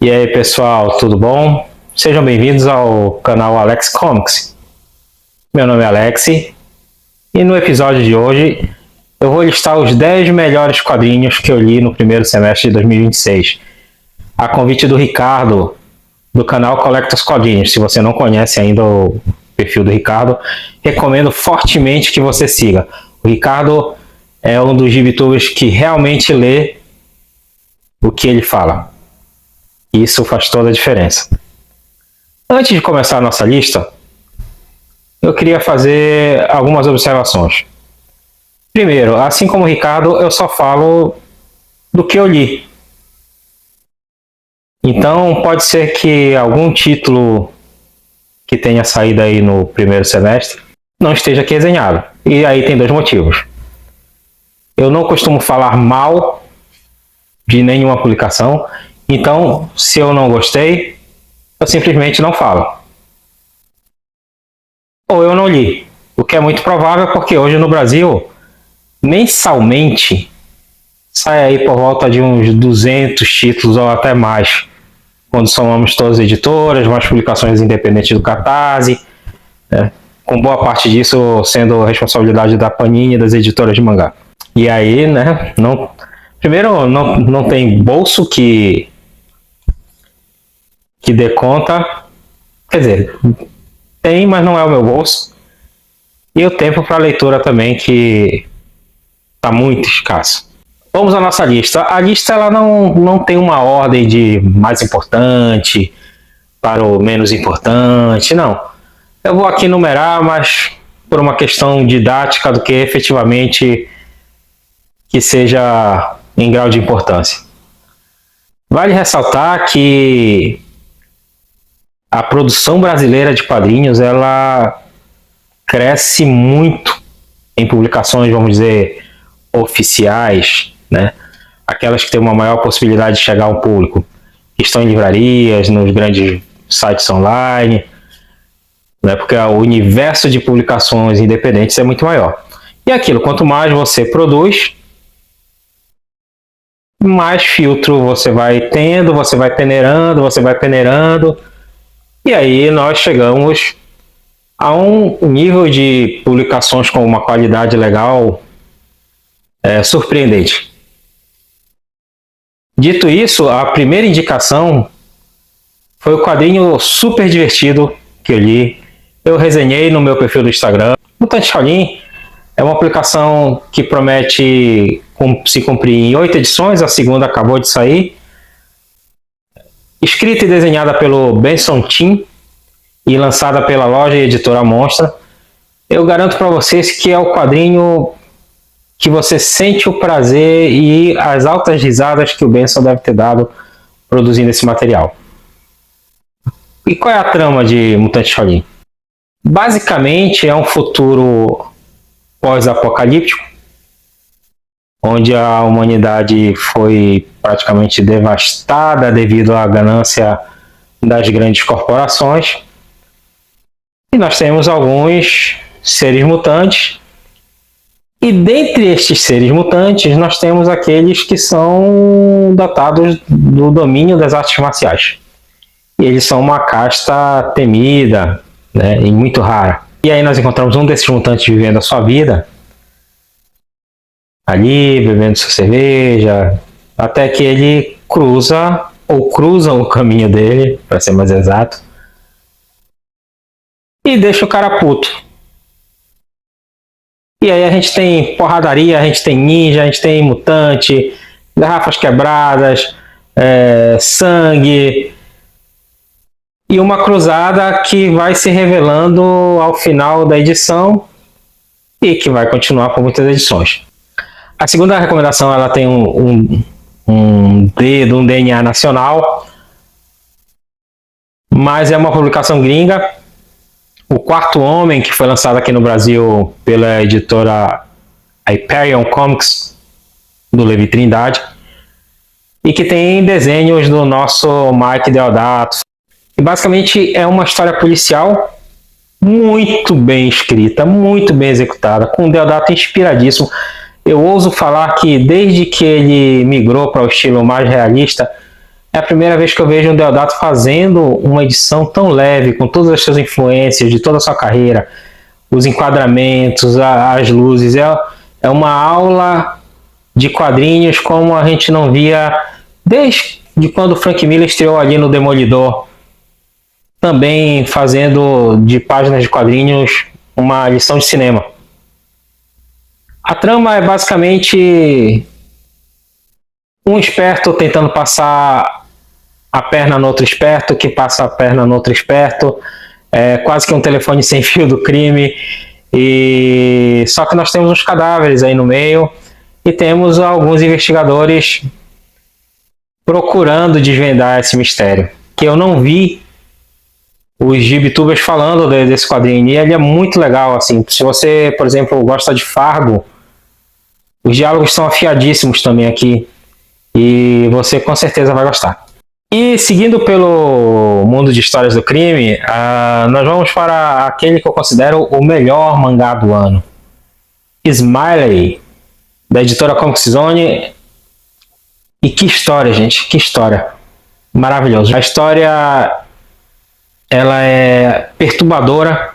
E aí pessoal, tudo bom? Sejam bem-vindos ao canal Alex Comics. Meu nome é Alex e no episódio de hoje eu vou listar os 10 melhores quadrinhos que eu li no primeiro semestre de 2026. A convite do Ricardo, do canal Collectors Quadrinhos. Se você não conhece ainda o perfil do Ricardo, recomendo fortemente que você siga. O Ricardo é um dos gibitubers que realmente lê o que ele fala. Isso faz toda a diferença. Antes de começar a nossa lista, eu queria fazer algumas observações. Primeiro, assim como o Ricardo, eu só falo do que eu li. Então, pode ser que algum título que tenha saído aí no primeiro semestre não esteja aqui desenhado. E aí tem dois motivos. Eu não costumo falar mal de nenhuma publicação. Então, se eu não gostei, eu simplesmente não falo. Ou eu não li. O que é muito provável porque hoje no Brasil, mensalmente, sai aí por volta de uns 200 títulos ou até mais. Quando somamos todas as editoras, mais publicações independentes do Catarse, né? Com boa parte disso sendo responsabilidade da Panini e das editoras de mangá. E aí, né, primeiro, não tem bolso que dê conta, quer dizer, tem, mas não é o meu bolso. E o tempo para leitura também, que está muito escasso. Vamos à nossa lista. A lista ela não tem uma ordem de mais importante para o menos importante, não. Eu vou aqui numerar, mas por uma questão didática do que efetivamente que seja em grau de importância. Vale ressaltar que a produção brasileira de quadrinhos ela cresce muito em publicações, vamos dizer, oficiais, né? Aquelas que têm uma maior possibilidade de chegar ao público, que estão em livrarias, nos grandes sites online, né? Porque o universo de publicações independentes é muito maior. E aquilo, quanto mais você produz, mais filtro você vai tendo, você vai peneirando, e aí nós chegamos a um nível de publicações com uma qualidade legal surpreendente. Dito isso, a primeira indicação foi o quadrinho super divertido que eu li. Eu resenhei no meu perfil do Instagram. Mutante Shaolin é uma publicação que promete se cumprir em 8 edições, a segunda acabou de sair. Escrita e desenhada pelo Benson Tim e lançada pela loja e editora Monstra. Eu garanto para vocês que é o quadrinho que você sente o prazer e as altas risadas que o Benson deve ter dado produzindo esse material. E qual é a trama de Mutante Shaolin? Basicamente é um futuro pós-apocalíptico, onde a humanidade foi praticamente devastada devido à ganância das grandes corporações. E nós temos alguns seres mutantes. E dentre estes seres mutantes, nós temos aqueles que são dotados do domínio das artes marciais. E eles são uma casta temida, né, e muito rara. E aí nós encontramos um desses mutantes vivendo a sua vida, ali, bebendo sua cerveja, até que ele cruzam o caminho dele, para ser mais exato, e deixa o cara puto. E aí a gente tem porradaria, a gente tem ninja, a gente tem mutante, garrafas quebradas, sangue, e uma cruzada que vai se revelando ao final da edição e que vai continuar por muitas edições. A segunda recomendação ela tem um DNA nacional, mas é uma publicação gringa. O Quarto Homem, que foi lançado aqui no Brasil pela editora Hyperion Comics, do Levi Trindade, e que tem desenhos do nosso Mike Deodato. E basicamente é uma história policial muito bem escrita, muito bem executada, com um Deodato inspiradíssimo. Eu ouso falar que desde que ele migrou para o estilo mais realista, É a primeira vez que eu vejo um Deodato fazendo uma edição tão leve, com todas as suas influências de toda a sua carreira, os enquadramentos, as luzes. É uma aula de quadrinhos como a gente não via desde quando o Frank Miller estreou ali no Demolidor, também fazendo de páginas de quadrinhos uma lição de cinema. A trama é basicamente um esperto tentando passar a perna no outro esperto, que passa a perna no outro esperto, é quase que um telefone sem fio do crime. E só que nós temos uns cadáveres aí no meio e temos alguns investigadores procurando desvendar esse mistério, que eu não vi os gibitubers falando desse quadrinho, e ele é muito legal, assim. Se você, por exemplo, gosta de Fargo, os diálogos são afiadíssimos também aqui, e você com certeza vai gostar. E seguindo pelo mundo de histórias do crime, nós vamos para aquele que eu considero o melhor mangá do ano, Smiley, da editora Comic Zone. E que história, gente, que história maravilhosa. A história, ela é perturbadora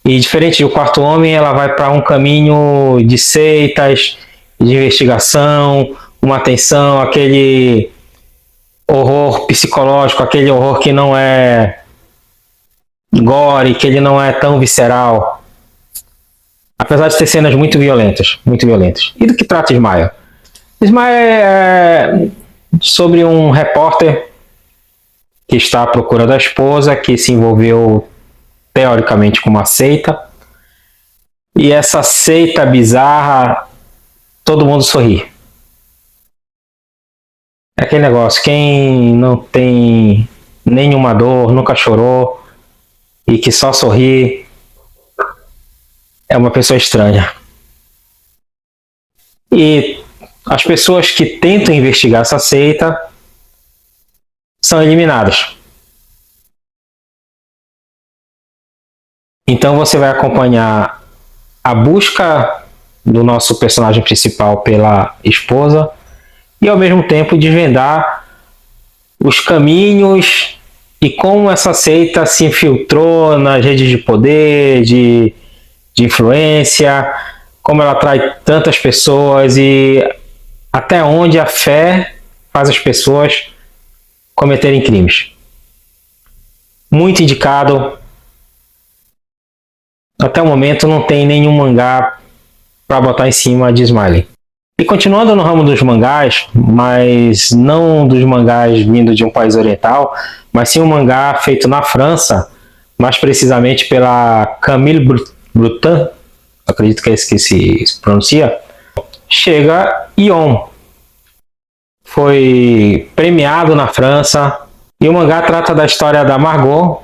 e, diferente do Quarto Homem, ela vai para um caminho de seitas, de investigação, uma tensão, aquele horror psicológico, aquele horror que não é gore, que ele não é tão visceral, apesar de ter cenas muito violentas, muito violentas. E do que trata Smile? Smile é sobre um repórter que está à procura da esposa, que se envolveu teoricamente com uma seita, e essa seita bizarra, todo mundo sorri. É aquele negócio, quem não tem nenhuma dor, nunca chorou e que só sorri, é uma pessoa estranha. E as pessoas que tentam investigar essa seita são eliminadas. Então você vai acompanhar a busca do nosso personagem principal pela esposa e ao mesmo tempo desvendar os caminhos e como essa seita se infiltrou nas redes de poder, de influência, como ela atrai tantas pessoas e até onde a fé faz as pessoas cometerem crimes. Muito indicado. Até o momento não tem nenhum mangá para botar em cima de Smiley. E continuando no ramo dos mangás, mas não dos mangás vindo de um país oriental, mas sim um mangá feito na França, mais precisamente pela Camille Brutin, acredito que é esse que se pronuncia, chega Ion. Foi premiado na França, e o mangá trata da história da Margot,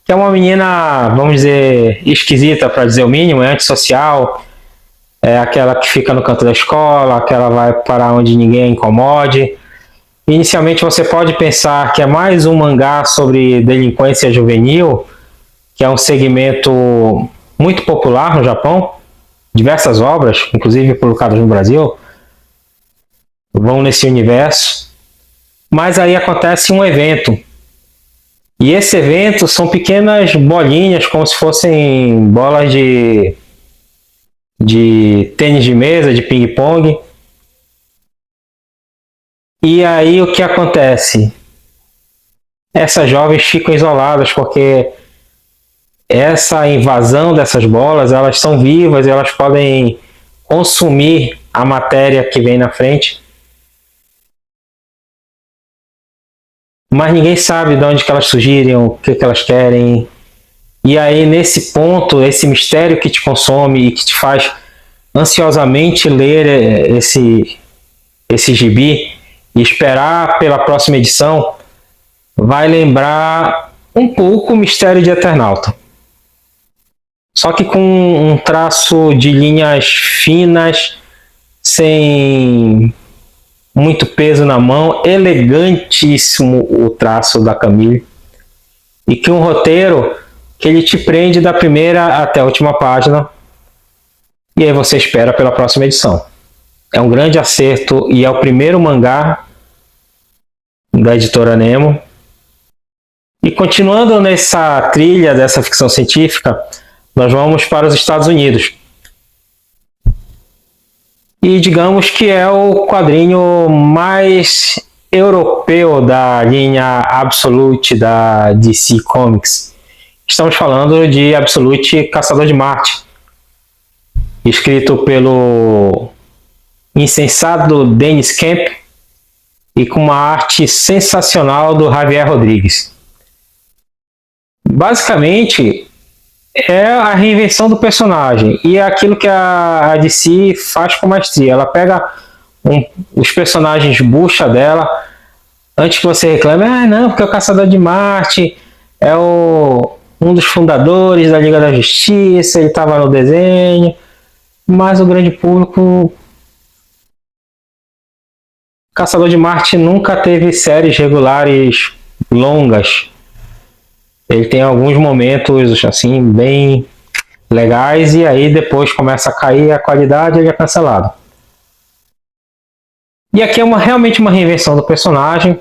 que é uma menina, vamos dizer, esquisita, para dizer o mínimo, é antissocial, é aquela que fica no canto da escola, aquela vai para onde ninguém a incomode. Inicialmente você pode pensar que é mais um mangá sobre delinquência juvenil, que é um segmento muito popular no Japão. Diversas obras, inclusive publicadas no Brasil, vão nesse universo. Mas aí acontece um evento. E esse evento são pequenas bolinhas, como se fossem bolas de tênis de mesa, de ping-pong. E aí o que acontece? Essas jovens ficam isoladas porque essa invasão dessas bolas, elas são vivas, elas podem consumir a matéria que vem na frente. Mas ninguém sabe de onde que elas surgirem, o que elas querem. E aí, nesse ponto, esse mistério que te consome e que te faz ansiosamente ler esse gibi e esperar pela próxima edição, vai lembrar um pouco o Mistério de Eternauta. Só que com um traço de linhas finas, sem muito peso na mão, elegantíssimo o traço da Camille, e que um roteiro que ele te prende da primeira até a última página, e aí você espera pela próxima edição. É um grande acerto e é o primeiro mangá da editora Nemo. E continuando nessa trilha dessa ficção científica, nós vamos para os Estados Unidos. E digamos que é o quadrinho mais europeu da linha Absolute da DC Comics. Estamos falando de Absolute Caçador de Marte, escrito pelo insensado Dennis Kemp e com uma arte sensacional do Javier Rodrigues. Basicamente, é a reinvenção do personagem e é aquilo que a DC faz com maestria. Ela pega os personagens bucha dela, antes que você reclame, não, porque o Caçador de Marte é um dos fundadores da Liga da Justiça, ele estava no desenho, mas o grande público... Caçador de Marte nunca teve séries regulares longas. Ele tem alguns momentos assim bem legais e aí depois começa a cair a qualidade e ele é cancelado. E aqui é realmente uma reinvenção do personagem,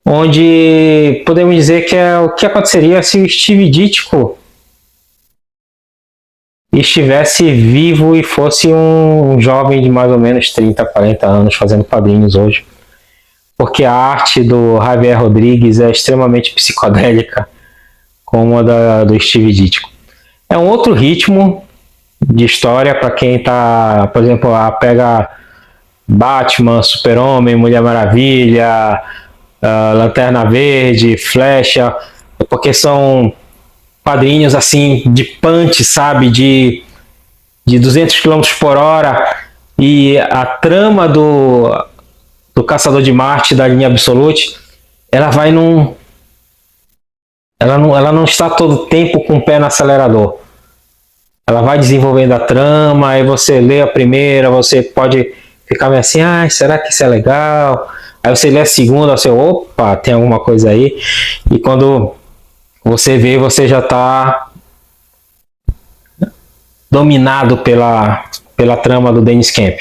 onde podemos dizer que é o que aconteceria se o Steve Ditko estivesse vivo e fosse um jovem de mais ou menos 30, 40 anos fazendo quadrinhos hoje. Porque a arte do Javier Rodrigues é extremamente psicodélica, como a do Steve Ditko. É um outro ritmo de história para quem está, por exemplo, pega Batman, Super-Homem, Mulher Maravilha, Lanterna Verde, Flecha, porque são quadrinhos assim de punch, sabe, de 200 km por hora, e a trama do Caçador de Marte da linha Absolute, ela vai ela não está todo o tempo com o pé no acelerador. Ela vai desenvolvendo a trama, aí você lê a primeira, você pode ficar meio assim, será que isso é legal? Aí você lê a segunda, você, opa, tem alguma coisa aí. E quando você vê, você já está dominado pela trama do Dennis Kemp.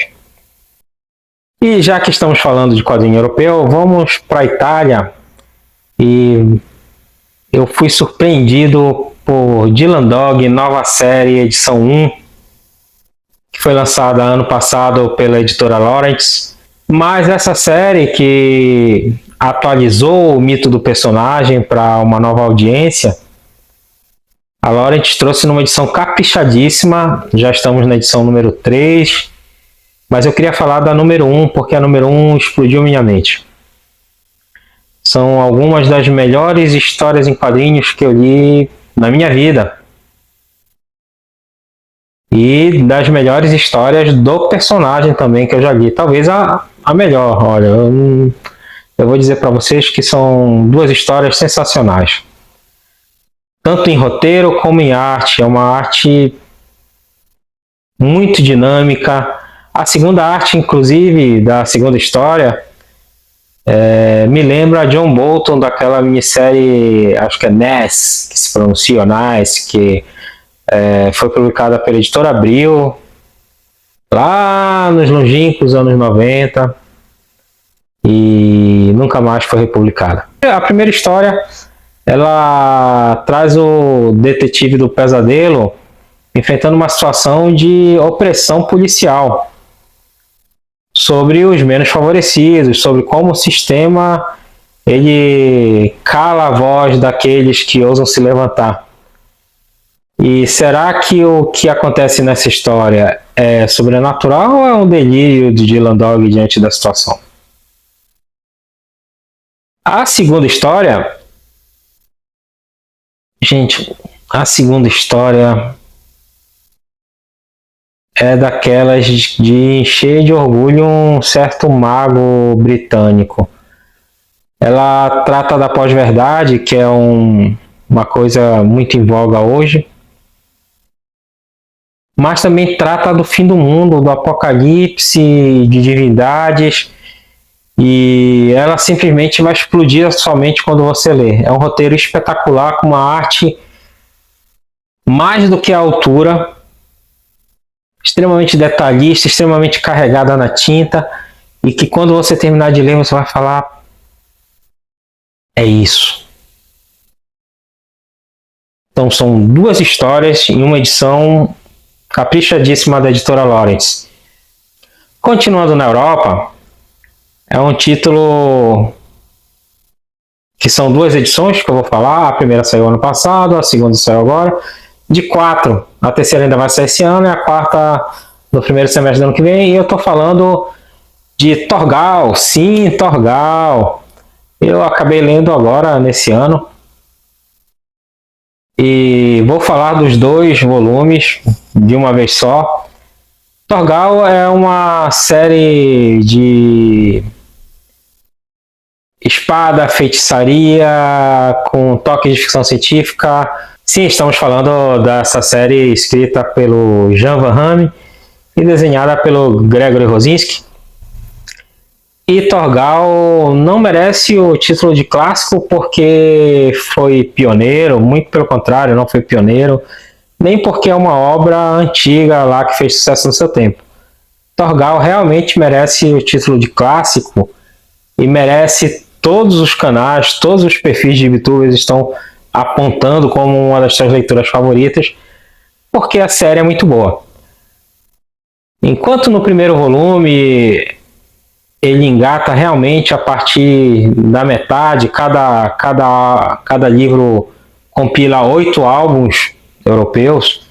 E já que estamos falando de quadrinho europeu, vamos para a Itália. E eu fui surpreendido por Dylan Dog, nova série, edição 1, que foi lançada ano passado pela editora Lawrence. Mas essa série que atualizou o mito do personagem para uma nova audiência, a Lawrence trouxe numa edição caprichadíssima. Já estamos na edição número 3, mas eu queria falar da número 1, porque a número 1 explodiu minha mente. São algumas das melhores histórias em quadrinhos que eu li na minha vida. E das melhores histórias do personagem também que eu já li. Talvez a melhor. Olha, eu vou dizer para vocês que são duas histórias sensacionais. Tanto em roteiro como em arte. É uma arte muito dinâmica. A segunda arte, inclusive, da segunda história, me lembra John Bolton, daquela minissérie, acho que é Ness, que se pronuncia, Nice, que foi publicada pela editora Abril, lá nos longínquos anos 90, e nunca mais foi republicada. A primeira história, ela traz o detetive do pesadelo enfrentando uma situação de opressão policial sobre os menos favorecidos, sobre como o sistema ele cala a voz daqueles que ousam se levantar. E será que o que acontece nessa história é sobrenatural ou é um delírio de Dylan Dog diante da situação? A segunda história... Gente, a segunda história é daquelas de encher de orgulho um certo mago britânico. Ela trata da pós-verdade, que é uma coisa muito em voga hoje, mas também trata do fim do mundo, do apocalipse, de divindades, e ela simplesmente vai explodir somente quando você lê. É um roteiro espetacular, com uma arte mais do que à altura, extremamente detalhista, extremamente carregada na tinta, e que quando você terminar de ler, você vai falar, é isso. Então são duas histórias em uma edição caprichadíssima da editora Lawrence. Continuando na Europa, é um título que são duas edições que eu vou falar. A primeira saiu ano passado, a segunda saiu agora. De 4, a terceira ainda vai sair esse ano e a quarta no primeiro semestre do ano que vem. E eu estou falando de Torgal. Sim, Torgal. Eu acabei lendo agora nesse ano. E vou falar dos 2 volumes de uma vez só. Torgal é uma série de espada, feitiçaria, com toque de ficção científica. Sim, estamos falando dessa série escrita pelo Jan Van Hamme e desenhada pelo Gregory Rosinski. E Torgal não merece o título de clássico porque foi pioneiro, muito pelo contrário, não foi pioneiro, nem porque é uma obra antiga lá que fez sucesso no seu tempo. Torgal realmente merece o título de clássico e merece todos os canais, todos os perfis de VTubers estão apontando como uma das suas leituras favoritas, porque a série é muito boa. Enquanto no primeiro volume ele engata realmente a partir da metade, cada livro compila 8 álbuns europeus.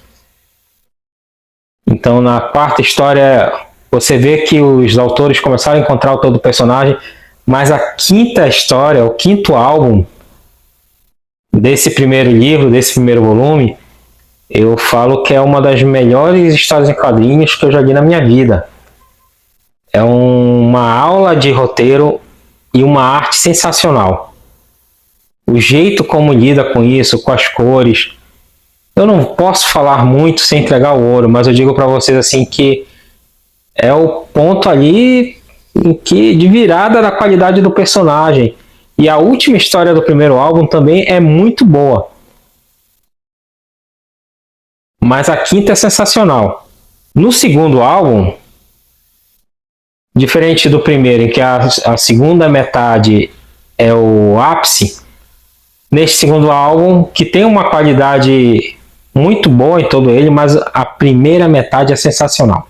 Então na quarta história você vê que os autores começaram a encontrar o todo personagem, mas a quinta história, o quinto álbum desse primeiro livro, desse primeiro volume, eu falo que é uma das melhores histórias em quadrinhos que eu já li na minha vida. É uma aula de roteiro e uma arte sensacional. O jeito como lida com isso, com as cores. Eu não posso falar muito sem entregar o ouro, mas eu digo para vocês assim que é o ponto ali em que, de virada da qualidade do personagem. E a última história do primeiro álbum também é muito boa. Mas a quinta é sensacional. No segundo álbum, diferente do primeiro, em que a segunda metade é o ápice, neste segundo álbum, que tem uma qualidade muito boa em todo ele, mas a primeira metade é sensacional.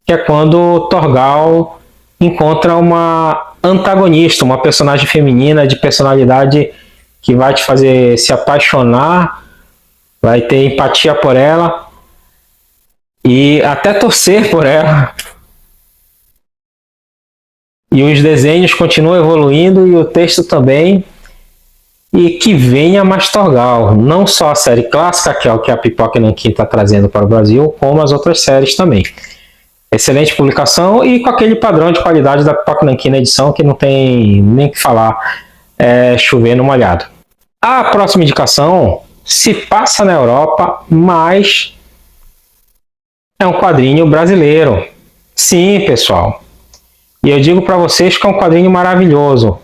Que é quando Torgal encontra uma antagonista, uma personagem feminina de personalidade que vai te fazer se apaixonar, vai ter empatia por ela e até torcer por ela. E os desenhos continuam evoluindo e o texto também. E que venha mais Torgal, não só a série clássica, que é o que a Pipoca Nanquim está trazendo para o Brasil, como as outras séries também. Excelente publicação e com aquele padrão de qualidade da Pipoca Nanquim na edição que não tem nem o que falar, é chover no molhado. A próxima indicação se passa na Europa, mas é um quadrinho brasileiro. Sim, pessoal. E eu digo para vocês que é um quadrinho maravilhoso.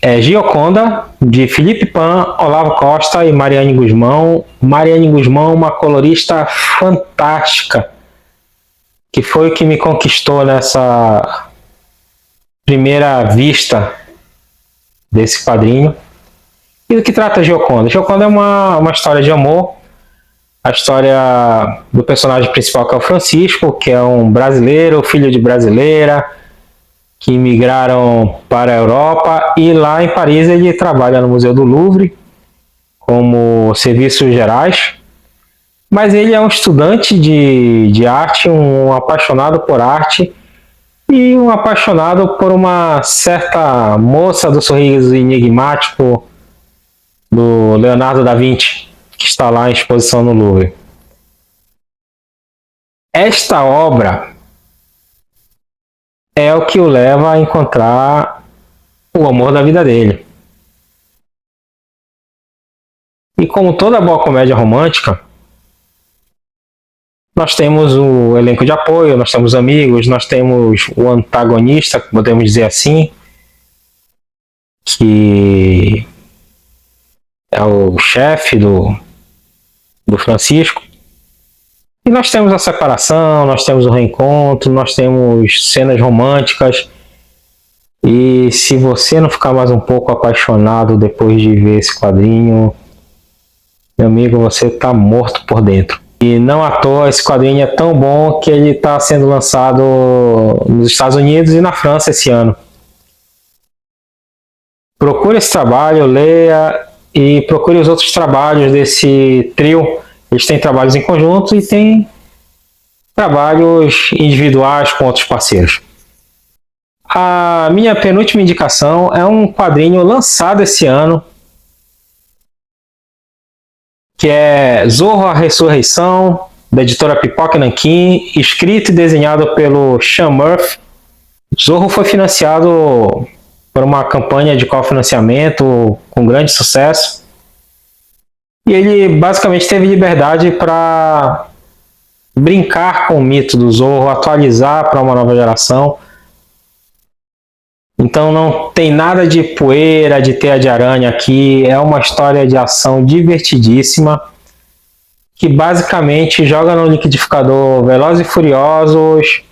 É Gioconda, de Felipe Pan, Olavo Costa e Mariane Guzmão. Mariane Guzmão, uma colorista fantástica, que foi o que me conquistou nessa primeira vista desse quadrinho. E do que trata Gioconda? Gioconda é uma história de amor. A história do personagem principal, que é o Francisco, que é um brasileiro, filho de brasileira, que migraram para a Europa, e lá em Paris ele trabalha no Museu do Louvre como serviços gerais, mas ele é um estudante de arte, um apaixonado por arte e um apaixonado por uma certa moça do sorriso enigmático do Leonardo da Vinci, que está lá em exposição no Louvre. Esta obra é o que o leva a encontrar o amor da vida dele. E como toda boa comédia romântica, nós temos o elenco de apoio, nós temos amigos, nós temos o antagonista, podemos dizer assim, que é o chefe do Francisco. E nós temos a separação, nós temos o reencontro, nós temos cenas românticas. E se você não ficar mais um pouco apaixonado depois de ver esse quadrinho, meu amigo, você está morto por dentro. E não à toa, esse quadrinho é tão bom que ele está sendo lançado nos Estados Unidos e na França esse ano. Procure esse trabalho, leia e procure os outros trabalhos desse trio. Eles têm trabalhos em conjunto e têm trabalhos individuais com outros parceiros. A minha penúltima indicação é um quadrinho lançado esse ano, que é Zorro: A Ressurreição, da editora Pipoca Nanquim, escrito e desenhado pelo Sean Murphy. Zorro foi financiado por uma campanha de cofinanciamento com grande sucesso. E ele basicamente teve liberdade para brincar com o mito do Zorro, atualizar para uma nova geração. Então não tem nada de poeira, de teia de aranha aqui. É uma história de ação divertidíssima que basicamente joga no liquidificador Velozes e Furiosos,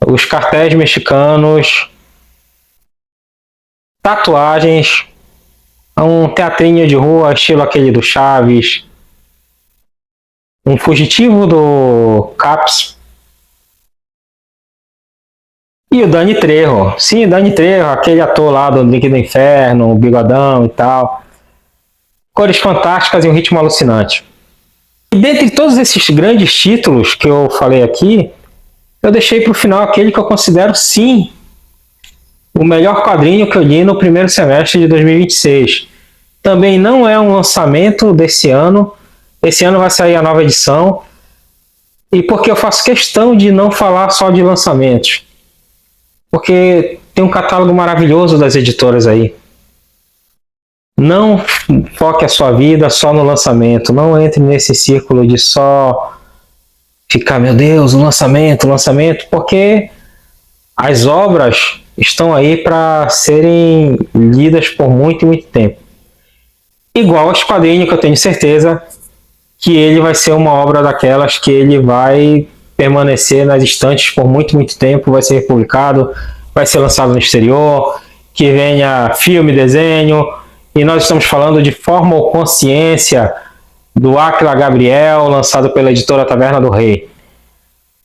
os cartéis mexicanos, tatuagens, um teatrinho de rua estilo aquele do Chaves, um fugitivo do Caps e o Danny Trejo. Sim, o Danny Trejo, aquele ator lá do Drink do Inferno, o bigodão e tal. Cores fantásticas e um ritmo alucinante. E dentre todos esses grandes títulos que eu falei aqui, eu deixei para o final aquele que eu considero, sim, o melhor quadrinho que eu li no primeiro semestre de 2026. Também não é um lançamento desse ano. Esse ano vai sair a nova edição. E porque eu faço questão de não falar só de lançamentos. Porque tem um catálogo maravilhoso das editoras aí. Não foque a sua vida só no lançamento. Não entre nesse círculo de só ficar, meu Deus, lançamento, porque as obras estão aí para serem lidas por muito, muito tempo. Igual aos quadrinhos, que eu tenho certeza que ele vai ser uma obra daquelas que ele vai permanecer nas estantes por muito, muito tempo, vai ser republicado, vai ser lançado no exterior, que venha filme, desenho, e nós estamos falando de Forma ou Consciência, do Átila Gabriel, lançado pela editora Taverna do Rei.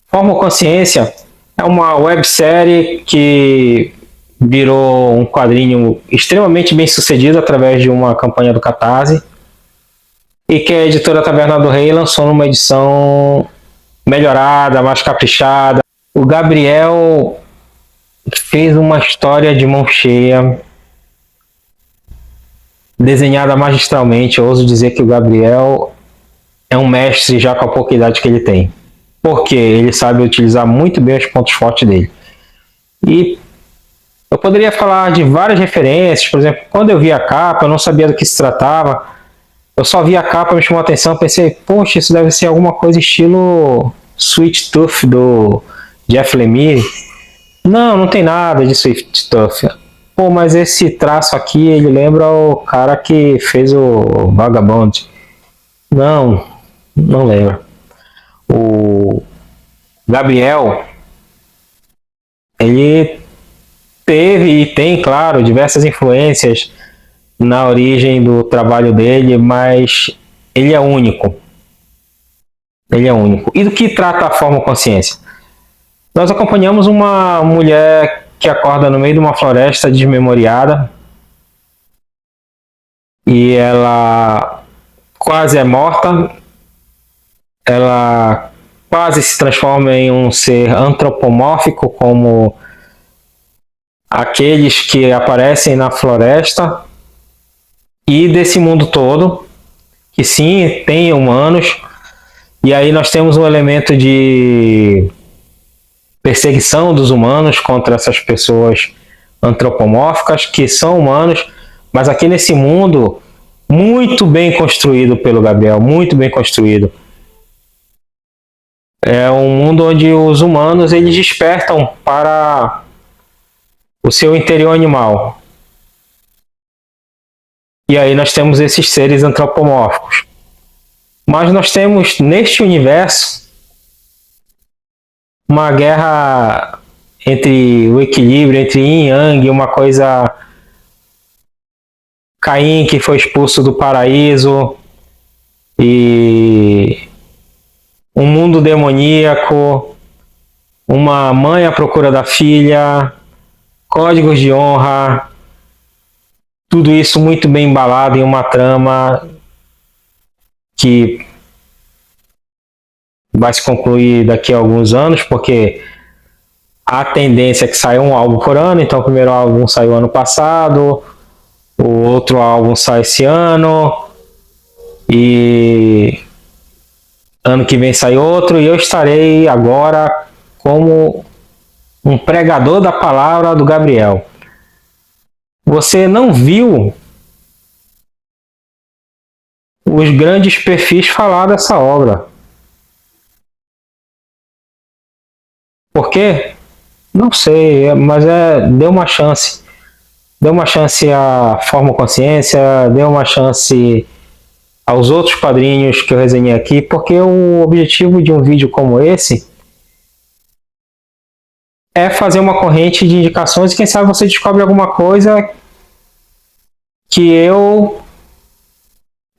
Forma ou Consciência é uma websérie que virou um quadrinho extremamente bem sucedido através de uma campanha do Catarse, e que a editora Taverna do Rei lançou numa edição melhorada, mais caprichada. O Gabriel fez uma história de mão cheia, desenhada magistralmente. Eu ouso dizer que o Gabriel é um mestre já com a pouca idade que ele tem, porque ele sabe utilizar muito bem os pontos fortes dele. E eu poderia falar de várias referências. Por exemplo, quando eu vi a capa, eu não sabia do que se tratava. Eu só vi a capa, me chamou a atenção, pensei, poxa, isso deve ser alguma coisa estilo Sweet Tooth do Jeff Lemire. Não, não tem nada de Sweet Tooth. Pô, mas esse traço aqui, ele lembra o cara que fez o Vagabond. Não, não lembra. O Gabriel, ele teve e tem, claro, diversas influências na origem do trabalho dele, mas ele é único. Ele é único. E do que trata a Forma ou Consciência? Nós acompanhamos uma mulher que acorda no meio de uma floresta desmemoriada e ela quase é morta. Ela quase se transforma em um ser antropomórfico, como aqueles que aparecem na floresta. E desse mundo todo, que sim, tem humanos, e aí nós temos um elemento de perseguição dos humanos contra essas pessoas antropomórficas, que são humanos, mas aqui nesse mundo, muito bem construído pelo Gabriel, muito bem construído. É um mundo onde os humanos eles despertam para o seu interior animal. E aí nós temos esses seres antropomórficos. Mas nós temos neste universo uma guerra entre o equilíbrio entre yin e yang, uma coisa Caim que foi expulso do paraíso e um mundo demoníaco, uma mãe à procura da filha, códigos de honra, tudo isso muito bem embalado em uma trama que vai se concluir daqui a alguns anos, porque a tendência é que saia um álbum por ano, então o primeiro álbum saiu ano passado, o outro álbum sai esse ano, e ano que vem sai outro, e eu estarei agora como um pregador da palavra do Gabriel. Você não viu os grandes perfis falar dessa obra. Por quê? Não sei, mas deu uma chance. Dê uma chance à Forma Consciência, dê uma chance aos outros quadrinhos que eu resenhei aqui, porque o objetivo de um vídeo como esse é fazer uma corrente de indicações e quem sabe você descobre alguma coisa que eu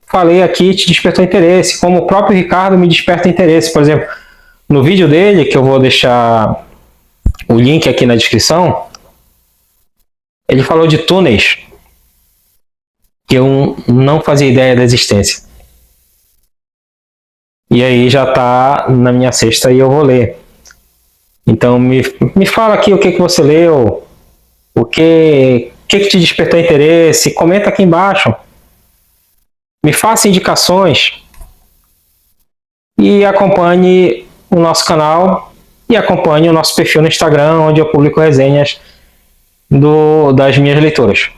falei aqui e te despertou interesse, como o próprio Ricardo me desperta interesse. Por exemplo, no vídeo dele, que eu vou deixar o link aqui na descrição, ele falou de túneis que eu não fazia ideia da existência. E aí já está na minha cesta e eu vou ler. Então me fala aqui o que você leu, o que te despertou interesse, comenta aqui embaixo. Me faça indicações e acompanhe o nosso canal e acompanhe o nosso perfil no Instagram, onde eu publico resenhas das minhas leituras.